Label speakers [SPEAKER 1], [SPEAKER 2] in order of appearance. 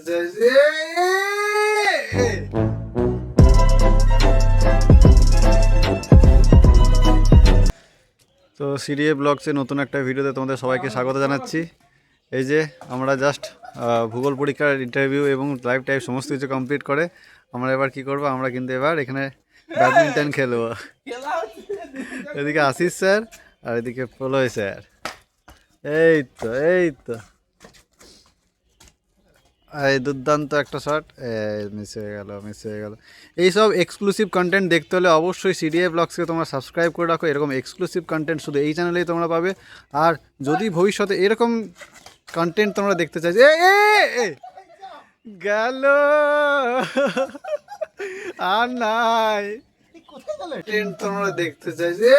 [SPEAKER 1] চাইছে। তো সিডিএ ব্লগসে নতুন একটা ভিডিওতে তোমাদের সবাইকে স্বাগত জানাচ্ছি। এই যে আমরা জাস্ট ভূগোল পরীক্ষার ইন্টারভিউ এবং লাইভ টাইপ সমস্ত কিছু কমপ্লিট করে আমরা এবার কি করব, আমরা কিন্তু এবার এখানে ব্যাডমিন্টন খেলবো। এদিকে আশিস স্যার আর এদিকে প্রলয় স্যার। এই তো এই দুর্দান্ত একটা শট, মিস হয়ে গেল। এইসব এক্সক্লুসিভ কন্টেন্ট দেখতে হলে অবশ্যই সিডিএ ব্লগসকে তোমরা সাবস্ক্রাইব করে রাখো। এরকম এক্সক্লুসিভ কন্টেন্ট শুধু এই চ্যানেলেই তোমরা পাবে। আর যদি ভবিষ্যতে এরকম কন্টেন্ট তোমরা দেখতে চাইছো, গেল আর নাই কন্টেন্ট তোমরা দেখতে চাইছো,